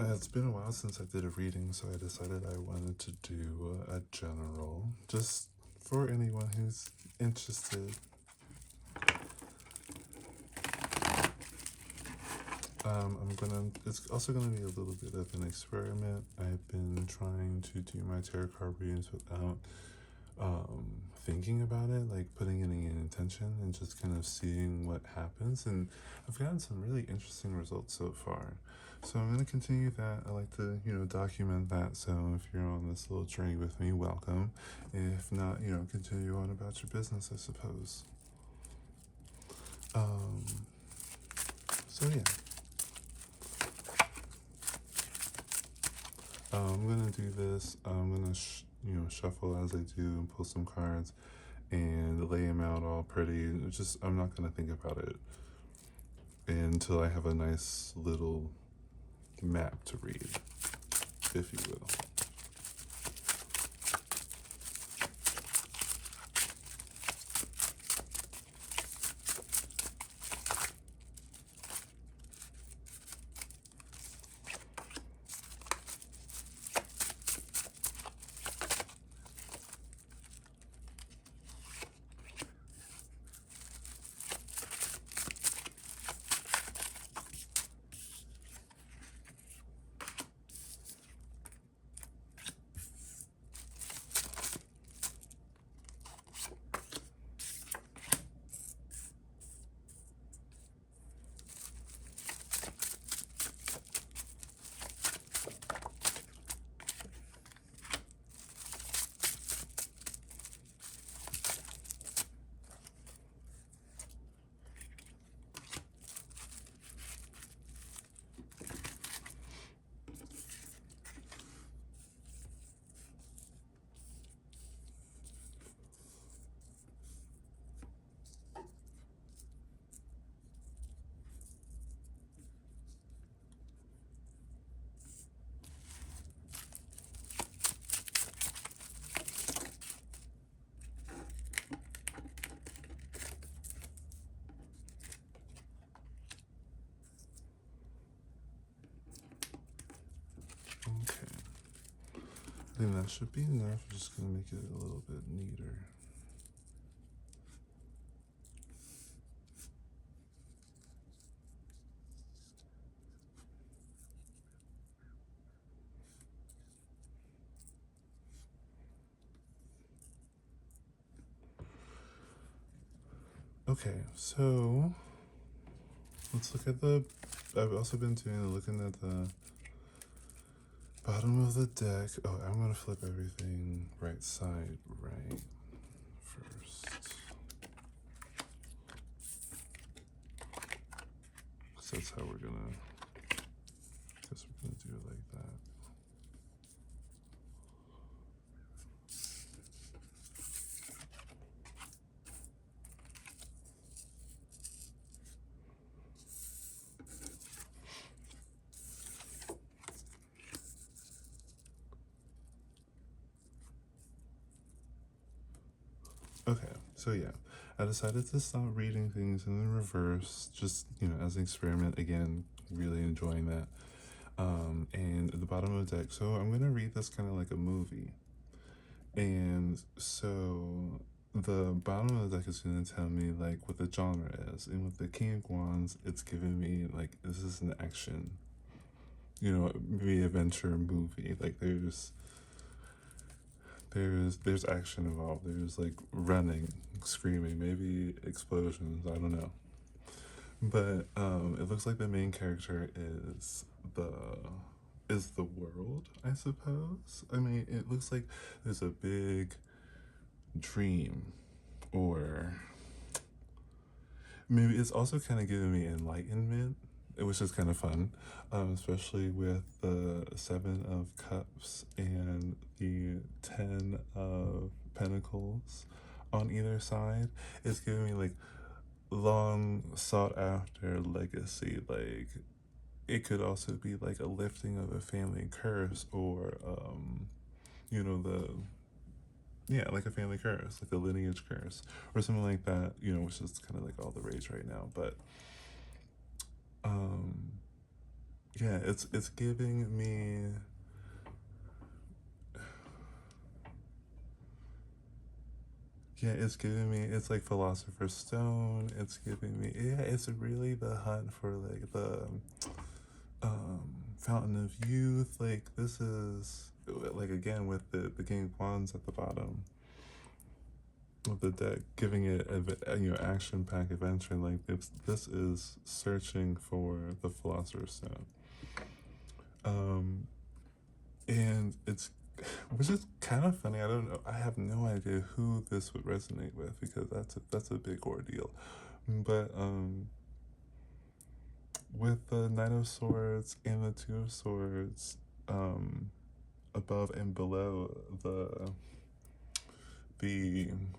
It's been a while since I did a reading, so I decided I wanted to do a general, just for anyone who's interested. It's also gonna be a little bit of an experiment. I've been trying to do my tarot card readings without thinking about it, like putting any intention and just kind of seeing what happens. And I've gotten some really interesting results so far. So I'm going to continue that. I like to, document that. So if you're on this little journey with me, welcome. If not, continue on about your business, I suppose. Um, so yeah. I'm gonna do this. I'm gonna, shuffle as I do and pull some cards and lay them out all pretty. I'm not gonna think about it until I have a nice little map to read, if you will. Okay. I think that should be enough. I'm just gonna make it a little bit neater. Okay, so let's look at the. I've also been looking at the bottom of the deck. Oh, I'm gonna flip everything right side right first. So that's how we're gonna. Guess we're gonna do it like that. Okay, so yeah, I decided to stop reading things in the reverse, just as an experiment. Again, really enjoying that. And at the bottom of the deck, so I'm gonna read this kind of like a movie, and so the bottom of the deck is gonna tell me like what the genre is, and with the King of Wands, it's giving me like this is an action, maybe adventure movie. Like there's action involved. There's like running, screaming, maybe explosions. I don't know. But it looks like the main character the is the world, I suppose. I mean, it looks like there's a big dream, or maybe it's also kind of giving me enlightenment, which is kind of fun, especially with the Seven of Cups and the Ten of Pentacles on either side. It's giving me like long sought after legacy. Like it could also be like a lifting of a family curse, or the like a family curse, like a lineage curse, or something like that, which is kind of like all the rage right now. But um yeah, it's giving me, yeah, it's giving me, it's like Philosopher's Stone. It's giving me, yeah, it's really the hunt for like the Fountain of Youth. Like this is like again with the King of Wands at the bottom of the deck, giving it a action pack adventure. Like this is searching for the Philosopher's Stone. Um, and it's which is kind of funny. I don't know. I have no idea who this would resonate with because that's a big ordeal. But with the Knight of Swords and the Two of Swords, um, above and below the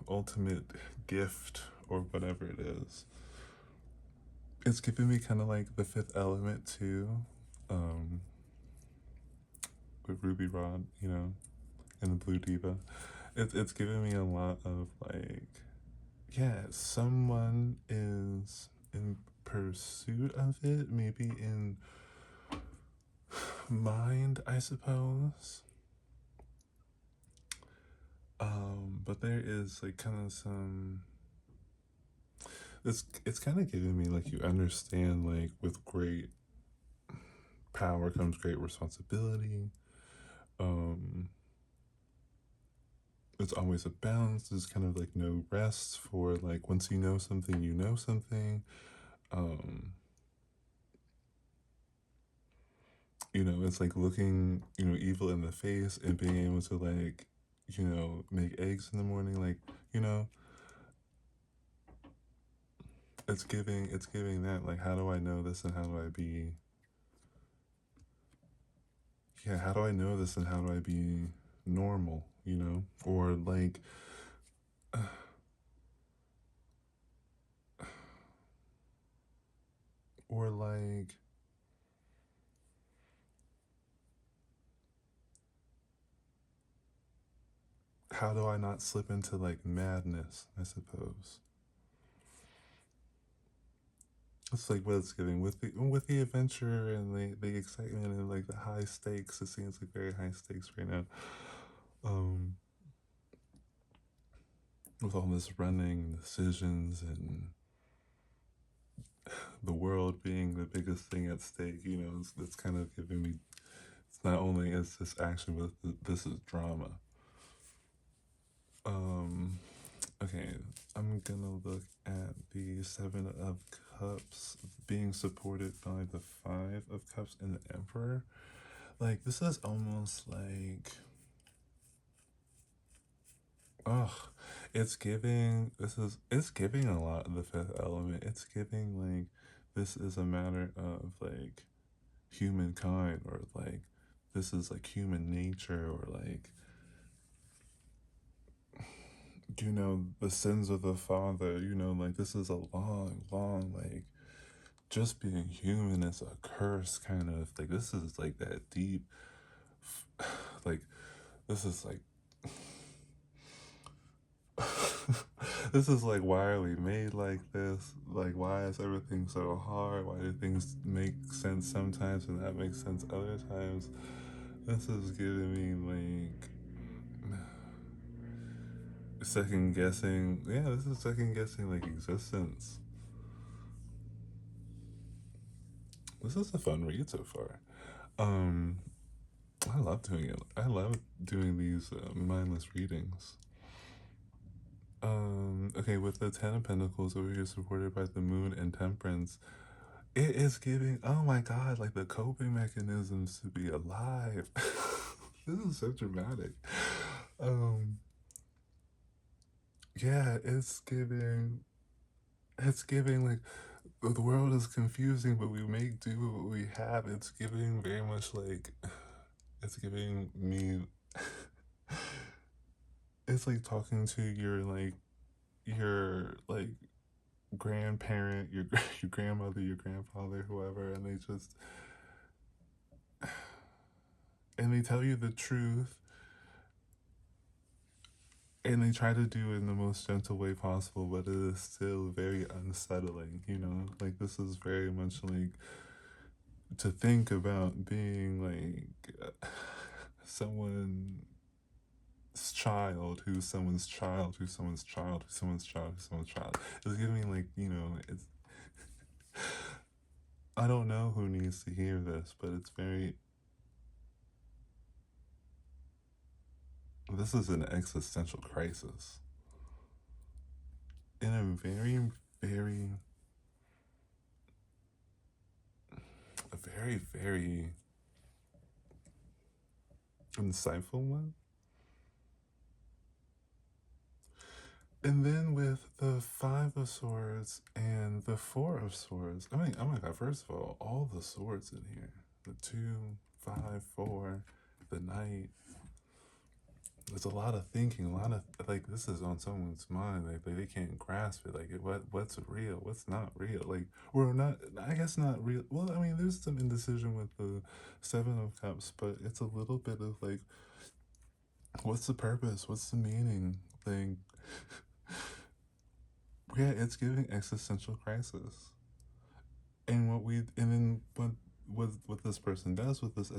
ultimate gift or whatever it is, it's giving me kind of like the Fifth Element too, um, with Ruby Rod, and the Blue Diva. It's giving me a lot of like, yeah, someone is in pursuit of it, maybe in mind, I suppose. But there is like kind of some. It's kind of giving me like you understand like with great power comes great responsibility. Um, it's always a balance. There's kind of like no rest for like once you know something, you know something. Um, it's like looking, evil in the face and being able to like, make eggs in the morning. Like, you know, it's giving that like, how do I know this and how do I be, yeah, how do I know this and how do I be normal, or like, or like, how do I not slip into like madness, I suppose. It's like what it's giving with the adventure and the excitement and like the high stakes. It seems like very high stakes right now. Um, with all this running decisions and the world being the biggest thing at stake, it's kind of giving me. It's not only is this action, but this is drama. Um, okay, I'm gonna look at the Seven of Cups being supported by the Five of Cups and the Emperor. Like this is almost like, oh, it's giving a lot of the Fifth Element. It's giving like this is a matter of like humankind, or like this is like human nature, or like, the sins of the father, like this is a long like just being human is a curse, kind of like this is like that deep, like this is like this is like, why are we made like this? Like, why is everything so hard? Why do things make sense sometimes and not make sense other times? This is giving me like second guessing. Yeah, this is second guessing like existence. This is a fun read so far. Um, I love doing it. I love doing these mindless readings. Okay, with the Ten of Pentacles over here supported by the Moon and Temperance, it is giving, oh my god, like the coping mechanisms to be alive. This is so dramatic. Um, yeah, it's giving like the world is confusing, but we make do with what we have. It's giving very much like, it's giving me, it's like talking to your grandparent, your your grandmother, your grandfather, whoever, and they tell you the truth, and they try to do it in the most gentle way possible, but it is still very unsettling. Like this is very much like to think about being someone's child, who's someone's child, who's someone's child, who's someone's child, who's someone's child. It's giving me it's. I don't know who needs to hear this, but it's very. This is an existential crisis in a very, very, a very, very insightful one. And then with the Five of Swords and the Four of Swords, I mean, oh my god, first of all the swords in here. The 2, 5, 4, the Knight. There's a lot of thinking, a lot of, like, this is on someone's mind. Like they can't grasp it. Like, what's real? What's not real? Like, or not, I guess not real. Well, I mean, there's some indecision with the Seven of Cups, but it's a little bit of like, what's the purpose? What's the meaning? Like, yeah, it's giving existential crisis. And then what this person does with this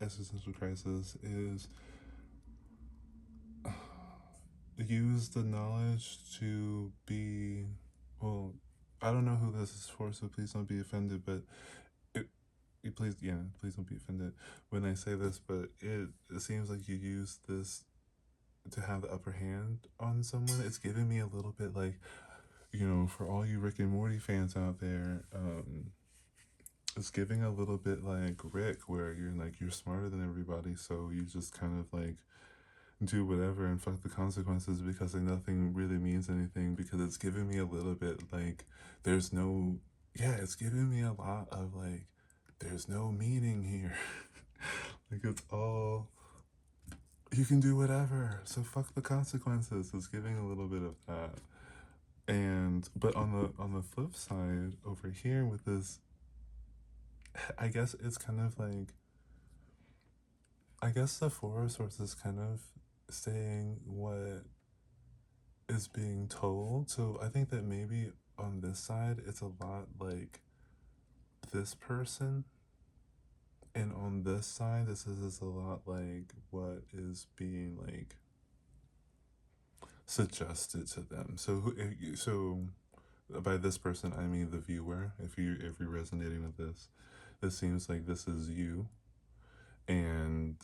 existential crisis is use the knowledge to be, well, I don't know who this is for, so please don't be offended, but please, yeah, please don't be offended when I say this, but it seems like you use this to have the upper hand on someone. It's giving me a little bit like, for all you Rick and Morty fans out there, it's giving a little bit like Rick, where you're smarter than everybody, so you just kind of like do whatever and fuck the consequences because like nothing really means anything, because it's giving me a little bit like there's no, yeah, it's giving me a lot of like there's no meaning here. Like it's all, you can do whatever, so fuck the consequences. It's giving a little bit of that. And but on the flip side over here with this, I guess it's kind of like, I guess the Four of Swords is kind of saying what is being told. So I think that maybe on this side, it's a lot like this person. And on this side, this is a lot like what is being like suggested to them. So by this person, I mean the viewer. If you're resonating with this, this seems like this is you, and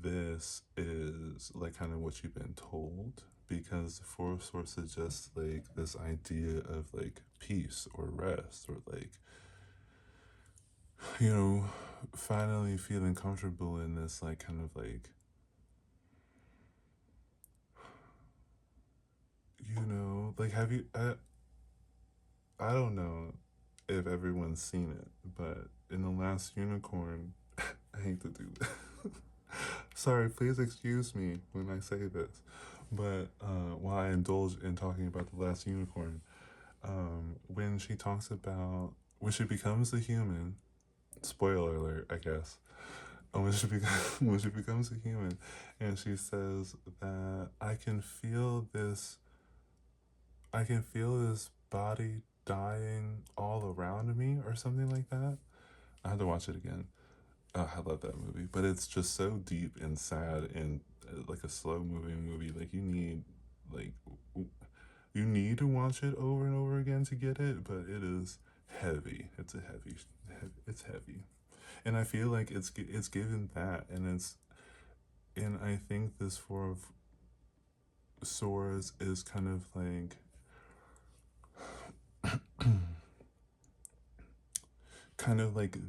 this is like kind of what you've been told, because the Four of Swords suggests like this idea of like peace or rest, or like, you know finally feeling comfortable in this like kind of like, like, have you I don't know if everyone's seen it, but in The Last Unicorn, I hate to do that. Sorry, please excuse me when I say this. But while I indulge in talking about The Last Unicorn, when she talks about when she becomes a human, spoiler alert, I guess. When she when she becomes a human, and she says that I can feel this body dying all around me, or something like that. I had to watch it again. I love that movie, but it's just so deep and sad, and like a slow moving movie. Like like you need to watch it over and over again to get it, but it is heavy. It's heavy, and I feel like it's given that, and I think this Four of Swords is kind of like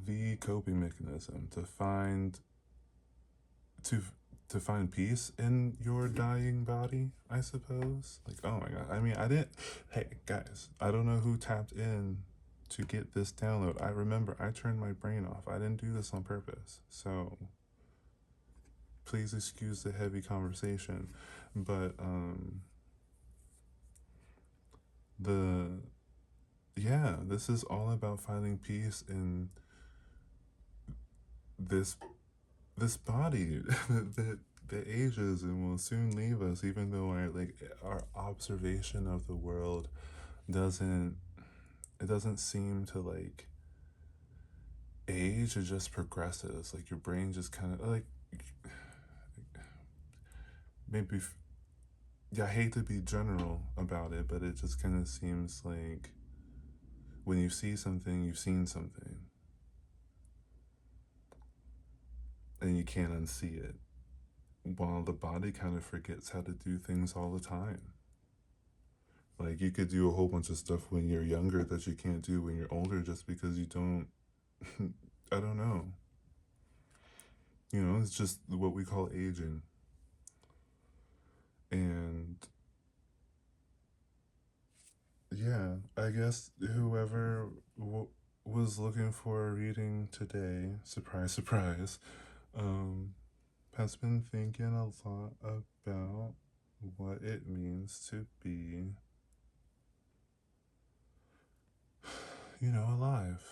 the coping mechanism to to find peace in your dying body, I suppose. Like, oh my god. I mean, I didn't, hey guys, I don't know who tapped in to get this download. I remember I turned my brain off. I didn't do this on purpose. So please excuse the heavy conversation. But the yeah, this is all about finding peace in this this body that ages and will soon leave us, even though our observation of the world doesn't, it doesn't seem to like, age, it just progresses. Like your brain just kind of like maybe. Yeah, I hate to be general about it, but it just kind of seems like when you see something, you've seen something, and you can't unsee it. While the body kind of forgets how to do things all the time. Like you could do a whole bunch of stuff when you're younger that you can't do when you're older just because you don't. I don't know. You know, it's just what we call aging. And yeah, I guess whoever was looking for a reading today, surprise, surprise, um, has been thinking a lot about what it means to be, alive.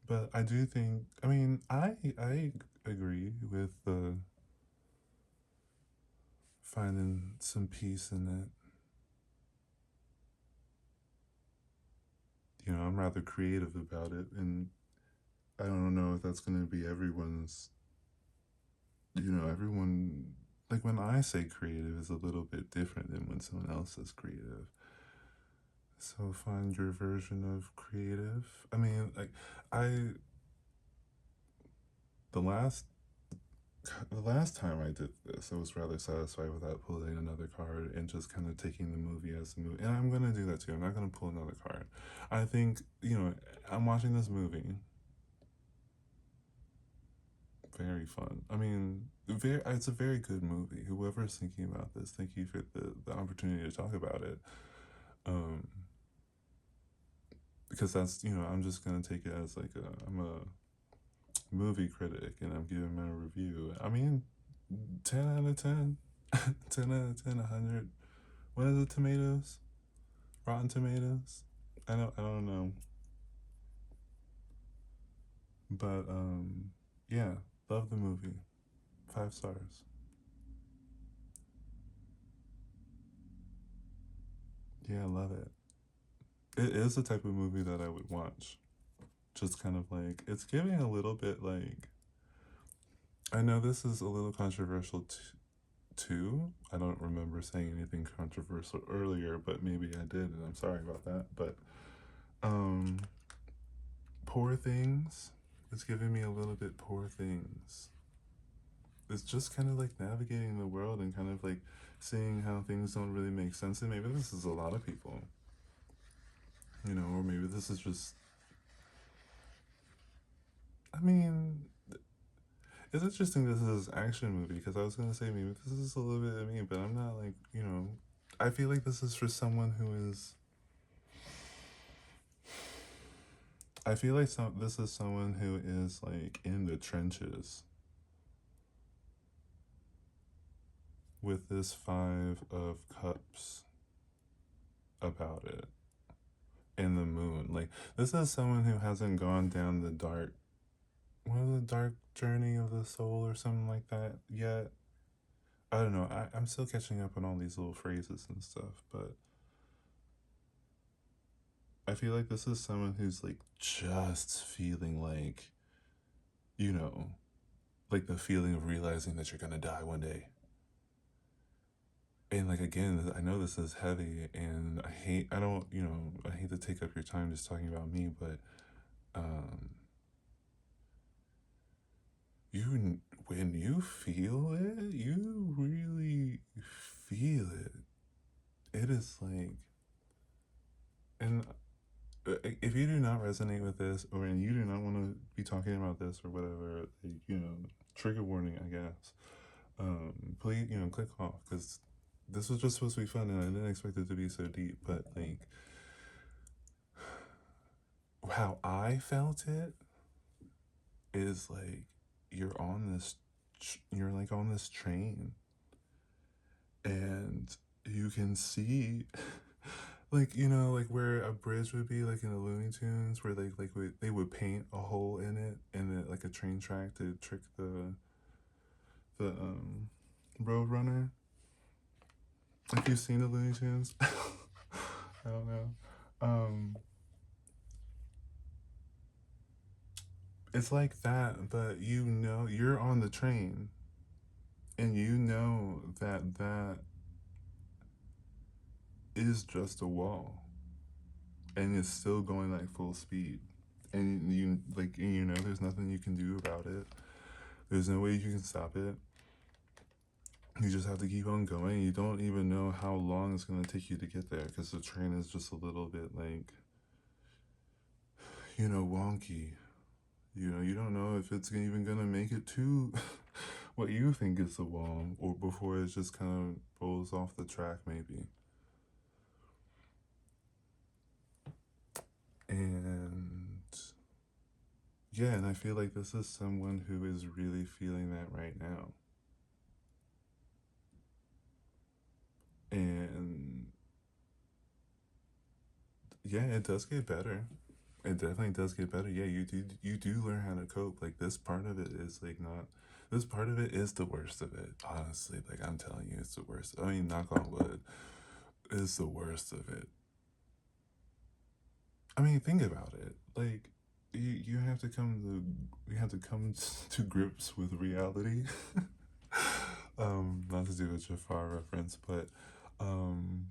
But I do think, I agree with finding some peace in it. I'm rather creative about it, and I don't know if that's going to be everyone's. Everyone, like when I say creative is a little bit different than when someone else says creative. So find your version of creative. I mean, like I the last the last time I did this, I was rather satisfied without pulling another card and just kind of taking the movie as a movie. And I'm gonna do that too. I'm not gonna pull another card. I think I'm watching this movie. Very fun. I mean, it's a very good movie. Whoever's thinking about this, thank you for the opportunity to talk about it. Um, because that's I'm just gonna take it as like I'm a movie critic and I'm giving my review. I mean, 10 out of 10, 10 out of 10, 100. What are the tomatoes? Rotten Tomatoes. I don't know, but yeah, love the movie. 5 stars. Yeah, I love it. It is the type of movie that I would watch. Just kind of like it's giving a little bit like I know this is a little controversial too. I don't remember saying anything controversial earlier, but maybe I did, and I'm sorry about that. But um, Poor Things. It's giving me a little bit Poor Things. It's just kind of like navigating the world and kind of like seeing how things don't really make sense. And maybe this is a lot of people, or maybe this is just. I mean, it's interesting this is action movie because I was gonna say maybe this is a little bit of me, but I'm not like I feel like this is for someone who is. I feel like this is someone who is like in the trenches with this 5 of Cups about it and the moon. Like this is someone who hasn't gone down the dark journey of the soul or something like that yet. I don't know. I'm still catching up on all these little phrases and stuff, but I feel like this is someone who's like just feeling like, you know, like the feeling of realizing that you're gonna die one day. And like again, I know this is heavy, and I don't, I hate to take up your time just talking about me, but um, when you feel it, you really feel it. It is like, and if you do not resonate with this, or and you do not want to be talking about this or whatever, like, trigger warning, I guess. Please, click off because this was just supposed to be fun, and I didn't expect it to be so deep. But like, how I felt it is like you're like on this train, and you can see like like where a bridge would be like in the Looney Tunes where they would paint a hole in it and like a train track to trick the road runner. Have you seen the Looney Tunes? I don't know. Um, it's like that, but you know, you're on the train, and you know that that is just a wall, and it's still going like full speed, and you like, and you know, there's nothing you can do about it. There's no way you can stop it. You just have to keep on going. You don't even know how long it's gonna take you to get there because the train is just a little bit like, you know, wonky. You know, you don't know if it's even gonna make it to what you think is the wall, or before it just kind of rolls off the track, maybe. And yeah, and I feel like this is someone who is really feeling that right now. And yeah, it does get better. It definitely does get better. Yeah, you do learn how to cope. Like this part of it is like not, this part of it is the worst of it. Honestly, like I'm telling you, it's the worst. I mean, knock on wood, it's the worst of it. I mean, think about it. Like you have to come to, you have to come to grips with reality. Not to do a Jafar reference, but um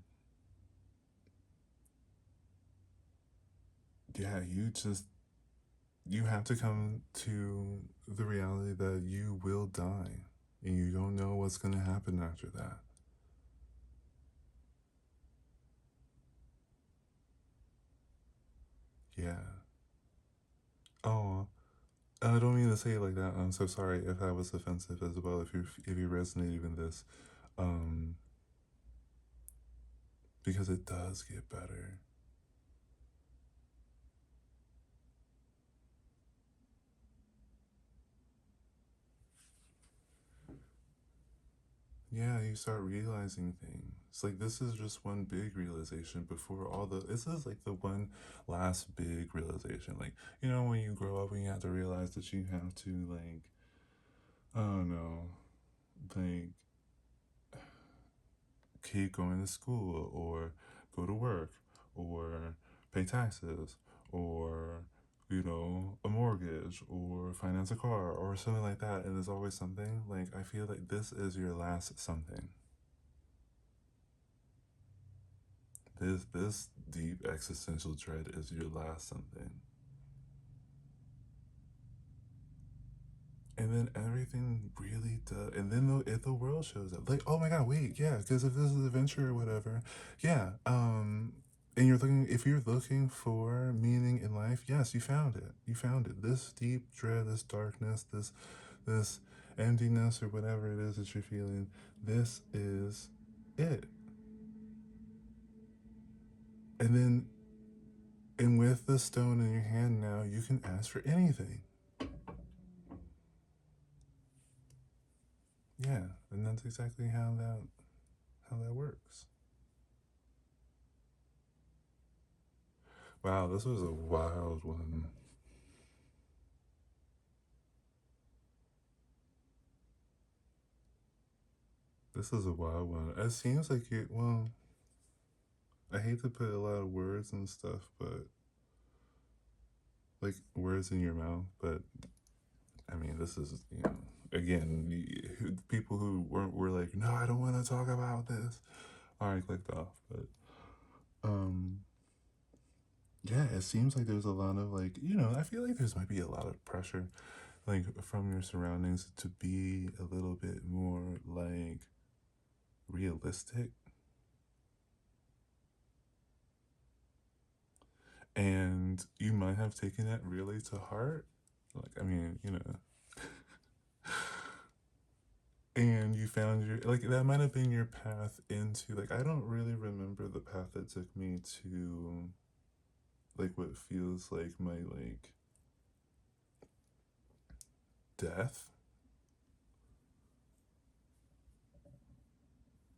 yeah, you have to come to the reality that you will die and you don't know what's going to happen after that. Yeah. Oh, I don't mean to say it like that. I'm so sorry if I was offensive as well. If you resonated with this, um, because it does get better. Yeah, you start realizing things. It's like this is just one big realization before all the. This is like the one last big realization. Like, you know, when you grow up and you have to realize that you have to like, I don't know, like keep going to school or go to work or pay taxes or, you know, a mortgage or finance a car or something like that. And there's always something. Like I feel like this is your last something. This deep existential dread is your last something. And then everything really does. And then if the world shows up, like, oh my god, wait, yeah, because if this is adventure or whatever, yeah. And you're looking, if you're looking for meaning in life, yes, you found it. You found it. This deep dread, this darkness, this emptiness or whatever it is that you're feeling. This is it. And then, and with the stone in your hand now, you can ask for anything. Yeah, and that's exactly how that works. Wow, this was a wild one. This is a wild one. It seems like it. Well, I hate to put a lot of words and stuff, but like words in your mouth. But I mean, this is, you know, again, people who were like, no, I don't want to talk about this. All right, clicked off. But um, yeah, it seems like there's a lot of like, you know, I feel like there's might be a lot of pressure like from your surroundings to be a little bit more like realistic. And you might have taken it really to heart. Like, I mean, you know, and you found your, like, that might have been your path into, like, I don't really remember the path that took me to, like, what feels like my, like, death.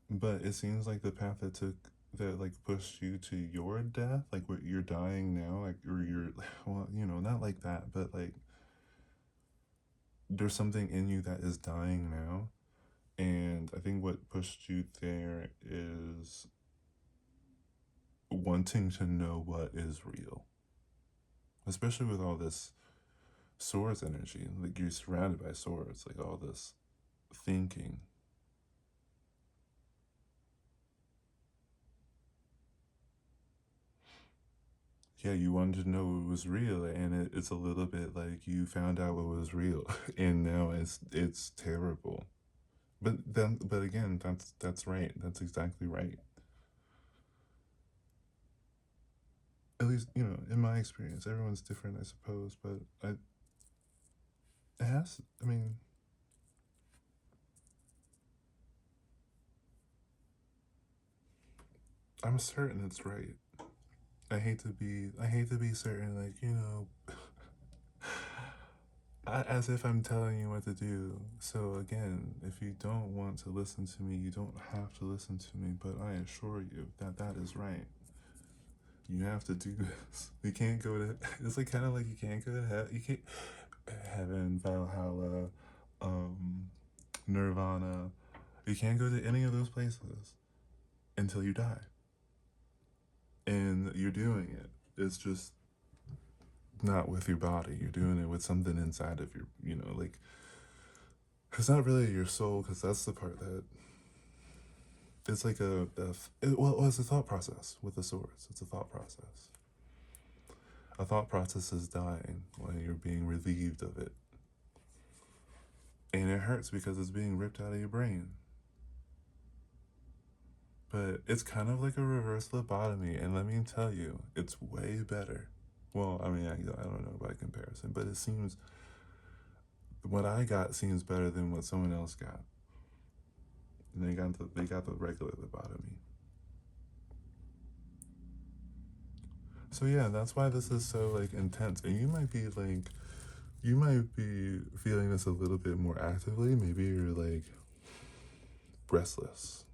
But it seems like the path that, like, pushed you to your death, like, what you're dying now, like, or you're, well, you know, not like that, but, like, there's something in you that is dying now. And I think what pushed you there is wanting to know what is real, especially with all this swords energy. Like you're surrounded by swords, like all this thinking. Yeah, you wanted to know what was real, and it's a little bit like you found out what was real, and now it's terrible. But again, that's right. That's exactly right. At least in my experience, everyone's different, I suppose. But it has. I mean, I'm certain it's right. I hate to be. I hate to be certain. Like as if I'm telling you what to do. So again, if you don't want to listen to me, you don't have to listen to me. But I assure you that that is right. You have to do this. You can't go to. It's like kind of like you can't go to heaven. You can't heaven, Valhalla, um, Nirvana. You can't go to any of those places until you die. And you're doing it. It's just not with your body. You're doing it with something inside of your, like it's not really your soul because that's the part that it's like well, it's a thought process with the swords. It's a thought process. A thought process is dying when you're being relieved of it, and it hurts because it's being ripped out of your brain. But it's kind of like a reverse lobotomy, and let me tell you, it's way better. Well, I mean, I don't know by comparison, but it seems what I got seems better than what someone else got. And they got the regular lobotomy. So yeah, that's why this is so like intense. And you might be feeling this a little bit more actively. Maybe you're like restless.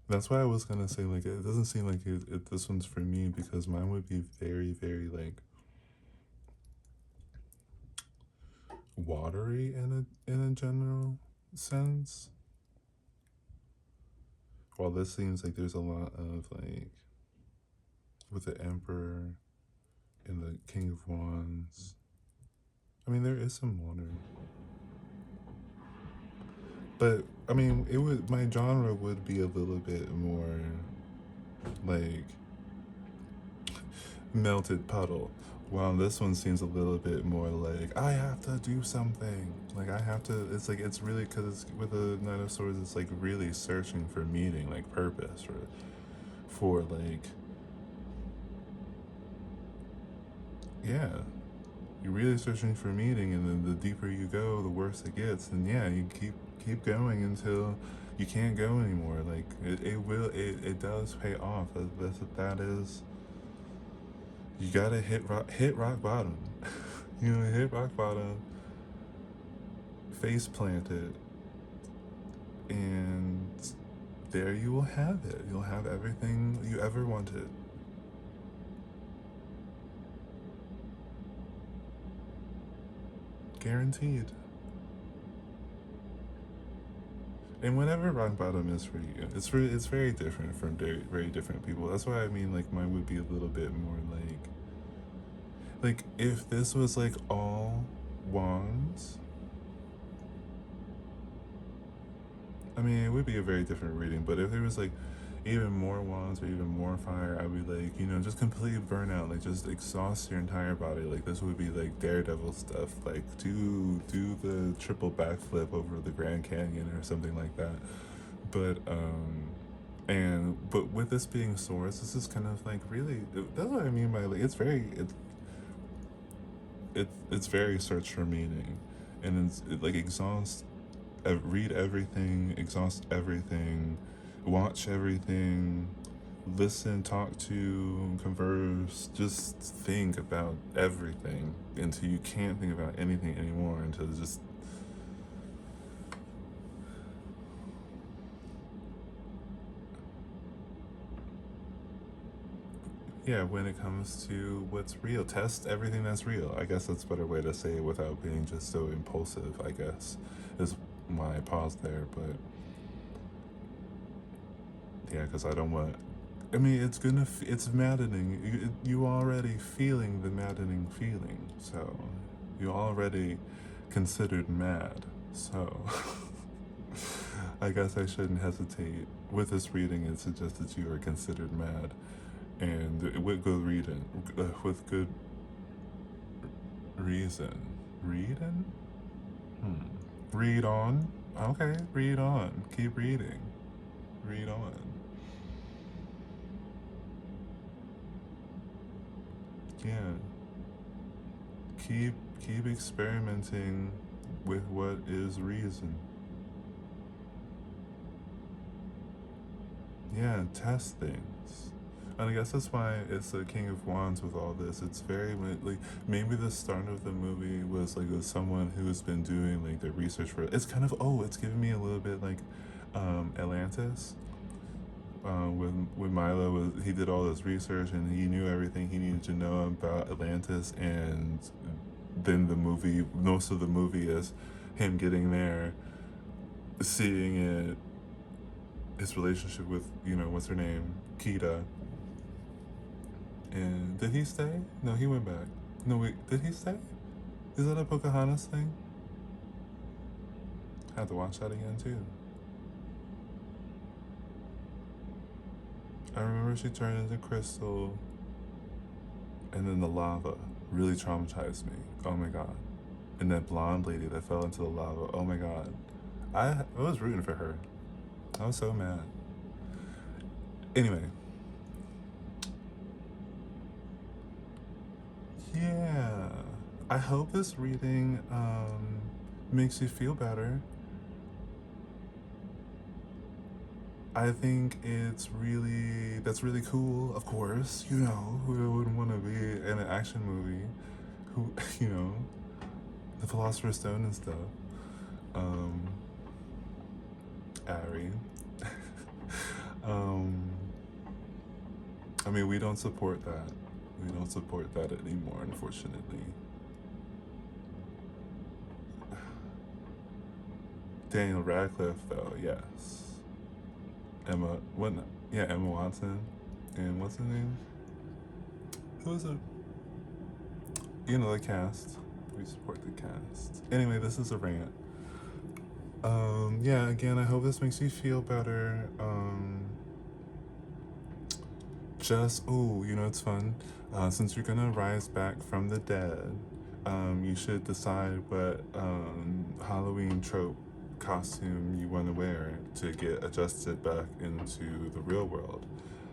That's why I was gonna say like it doesn't seem like this one's for me because mine would be very very like watery in a general sense. While this seems like there's a lot of like with the Emperor and the King of Wands. I mean, there is some water, but I mean, it would my genre would be a little bit more like melted puddle. While this one seems a little bit more like I have to do something. Like I have to. It's like it's really because it's with the Knight of Swords. It's like really searching for meaning, like purpose, or for like yeah, you're really searching for meaning, and then the deeper you go, the worse it gets. And yeah, you keep going until you can't go anymore. Like it does pay off. That is you gotta hit rock bottom. Hit rock bottom, face planted, and there you will have it. You'll have everything you ever wanted. Guaranteed. And whatever rock bottom is for you, it's very different from very, very different people. That's why I mean like mine would be a little bit more like if this was like all wands, I mean it would be a very different reading. But if there was like even more wands or even more fire, I'd be like, just complete burnout, like just exhaust your entire body. Like this would be like Daredevil stuff, like do the triple backflip over the Grand Canyon or something like that. But with this being swords, this is kind of like really that's what I mean by like it's very search for meaning, and like exhaust, read everything, exhaust everything, watch everything, listen, talk to, converse, just think about everything until you can't think about anything anymore until it's just yeah, when it comes to what's real, test everything that's real. I guess that's a better way to say it without being just so impulsive, I guess, is why I paused there. But yeah, because I don't want. I mean, it's maddening. You already feeling the maddening feeling, so you already considered mad. So I guess I shouldn't hesitate with this reading and suggest that you are considered mad, and with good reading, with good reason. Reading? Read on. Okay, read on. Keep reading. Read on. Yeah. Keep keep experimenting with what is reason. Yeah, test things. And I guess that's why it's the King of Wands with all this. It's very like maybe the start of the movie was like with someone who has been doing like the research for it. It's kind of it's giving me a little bit like Atlantis. When Milo was he did all this research and he knew everything he needed to know about Atlantis, and then the movie, most of the movie is him getting there, seeing it, his relationship with what's her name, Kita. And did he stay? No, he went back. No, wait, did he stay? Is that a Pocahontas thing? I have to watch that again too. I remember she turned into crystal, and then the lava really traumatized me. Oh my god. And that blonde lady that fell into the lava. Oh my god. I was rooting for her. I was so mad. Anyway, yeah. I hope this reading makes you feel better. I think that's really cool. Of course, who wouldn't want to be in an action movie? Who, the Philosopher's Stone and stuff. Um, Ari. um, I mean, we don't support that. We don't support that anymore, unfortunately. Daniel Radcliffe, though, yes. Emma, what? Yeah, Emma Watson, and what's her name? Who is it? The cast. We support the cast. Anyway, this is a rant. Yeah. Again, I hope this makes you feel better. Just it's fun. Since you're gonna rise back from the dead, you should decide what Halloween trope costume you want to wear to get adjusted back into the real world.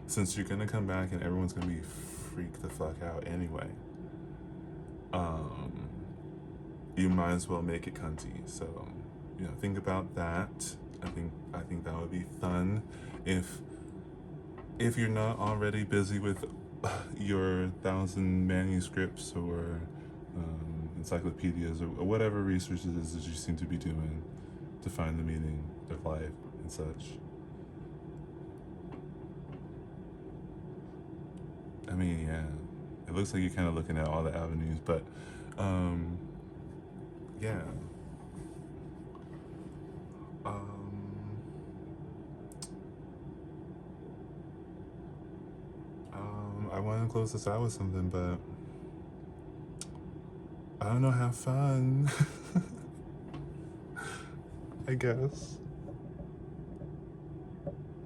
Since you're gonna come back and everyone's gonna be freaked the fuck out anyway, um, you might as well make it cunty. So, think about that. I think that would be fun if you're not already busy with your 1,000 manuscripts or encyclopedias or whatever research it is that you seem to be doing to find the meaning of life and such. I mean, yeah, it looks like you're kind of looking at all the avenues, but yeah. I want to close this out with something, but I don't know. Have fun. I guess.